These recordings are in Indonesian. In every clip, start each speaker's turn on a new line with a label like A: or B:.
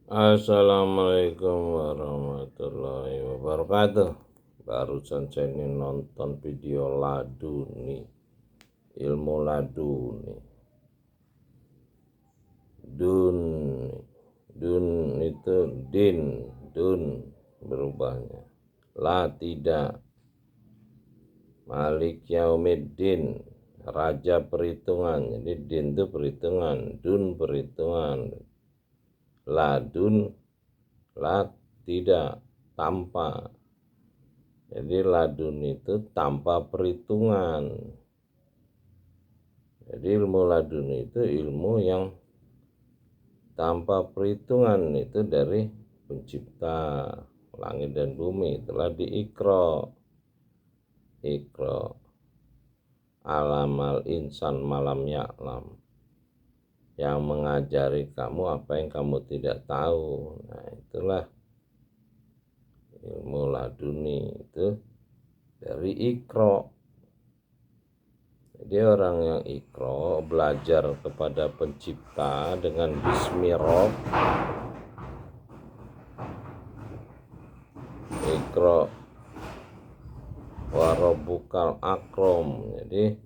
A: Assalamualaikum warahmatullahi wabarakatuh. Barusan saya ini nonton video laduni, ilmu laduni. Dun, dun itu din, dun berubahnya. La tidak. Malik Yaumiddin, raja perhitungan. Jadi din itu perhitungan, dun perhitungan. Ladun, la tidak, tanpa. Jadi ladun itu tanpa perhitungan. Jadi ilmu ladun itu ilmu yang tanpa perhitungan, itu dari pencipta langit dan bumi. Telah diikro alamal insan malam ya'lam, yang mengajari kamu apa yang kamu tidak tahu. Nah, itulah ilmu laduni, itu dari ikro. Jadi orang yang ikro, belajar kepada pencipta dengan bismillah, ikro warobukal akrom. Jadi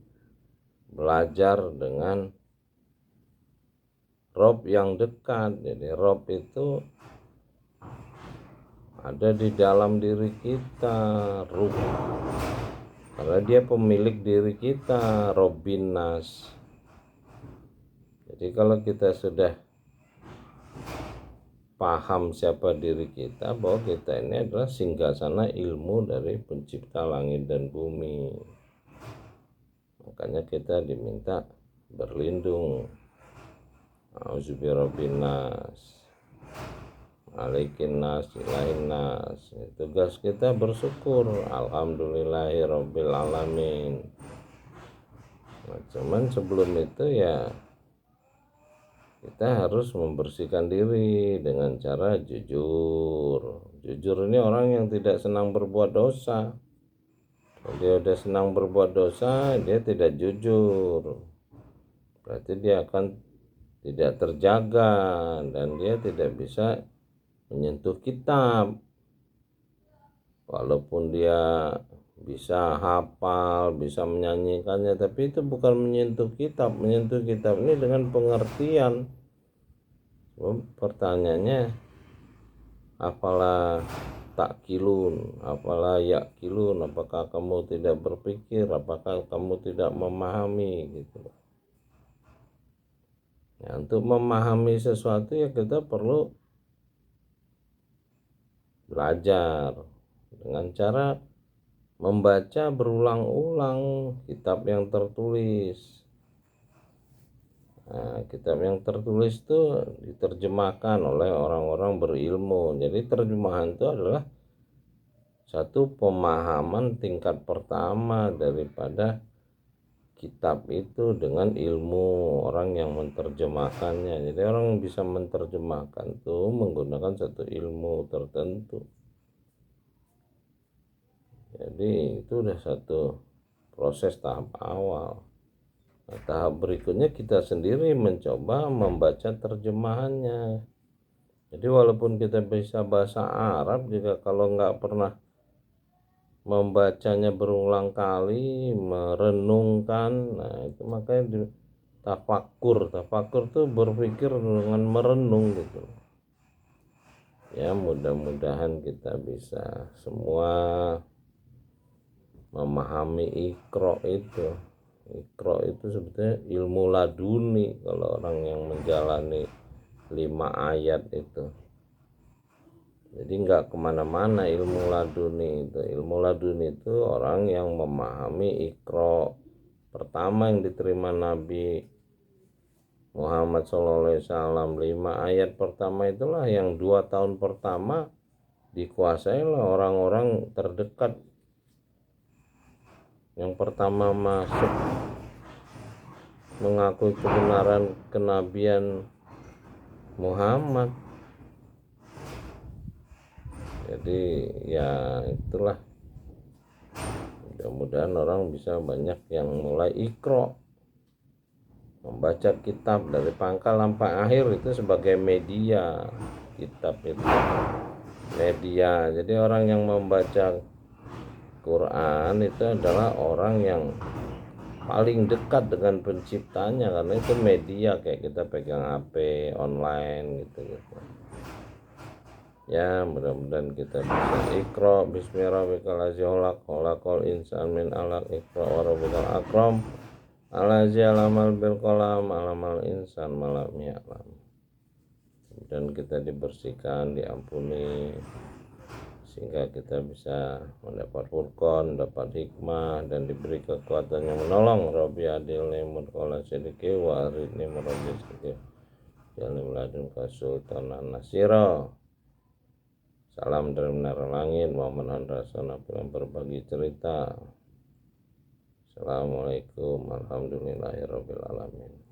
A: belajar dengan Rob yang dekat. Jadi Rob itu ada di dalam diri kita, Ruh, karena dia pemilik diri kita, Robin Nas. Jadi kalau kita sudah paham siapa diri kita, bahwa kita ini adalah singgasana ilmu dari pencipta langit dan bumi, makanya kita diminta berlindung. Auzubirobinas, Malikin nas, ilahin nas. Tugas kita bersyukur, alhamdulillahirabbil alamin. Nah, cuman sebelum itu ya kita harus membersihkan diri dengan cara jujur. Jujur ini orang yang tidak senang berbuat dosa. Kalau dia udah senang berbuat dosa, dia tidak jujur. Berarti dia akan tidak terjaga dan dia tidak bisa menyentuh kitab. Walaupun dia bisa hafal, bisa menyanyikannya, tapi itu bukan menyentuh kitab. Menyentuh kitab ini dengan pengertian. Pertanyaannya, apalah takkilun, apalah yakilun, apakah kamu tidak berpikir, apakah kamu tidak memahami, gitu. Ya, untuk memahami sesuatu ya kita perlu belajar dengan cara membaca berulang-ulang kitab yang tertulis. Nah, kitab yang tertulis itu diterjemahkan oleh orang-orang berilmu. Jadi terjemahan itu adalah satu pemahaman tingkat pertama daripada kitab itu dengan ilmu orang yang menerjemahkannya. Jadi orang yang bisa menerjemahkan itu menggunakan satu ilmu tertentu. Jadi itu udah satu proses tahap awal. Nah, tahap berikutnya kita sendiri mencoba membaca terjemahannya. Jadi walaupun kita bisa bahasa Arab, juga kalau nggak pernah membacanya berulang kali, merenungkan, nah itu makanya tafakur tuh berpikir dengan merenung, gitu ya. Mudah-mudahan kita bisa semua memahami ikro itu sebetulnya ilmu laduni. Kalau orang yang menjalani 5 ayat itu, jadi nggak kemana-mana ilmu laduni itu. Ilmu laduni itu orang yang memahami ikro pertama yang diterima Nabi Muhammad SAW. 5 ayat pertama itulah yang 2 tahun pertama dikuasai oleh orang-orang terdekat. Yang pertama masuk mengakui kebenaran kenabian Muhammad. Jadi ya itulah, mudah-mudahan orang bisa banyak yang mulai ikro, membaca kitab dari pangkal sampai akhir itu sebagai media. kitab itu media. Jadi orang yang membaca Quran itu adalah orang yang paling dekat dengan penciptanya, karena itu media kayak kita pegang HP online gitu. Ya, mudah-mudahan kita bisa. Iqra bismi rabbikal ladzi khalaq, khalaqal insana min 'alaq, iqra wa rabbukal akram allazi 'allamal bil qalam 'allamal insana ma lam ya'lam. Dan kita dibersihkan, diampuni, sehingga kita bisa mendapat furqan, dapat hikmah, dan diberi kekuatan yang menolong. Rabbi adilni mudkhala sidqi wa aridni murabbi sidqi jalim ladunka sultanan nasira. Salam dari menara langit, Muhammad Andrasana yang berbagi cerita. Assalamualaikum warahmatullahi wabarakatuh.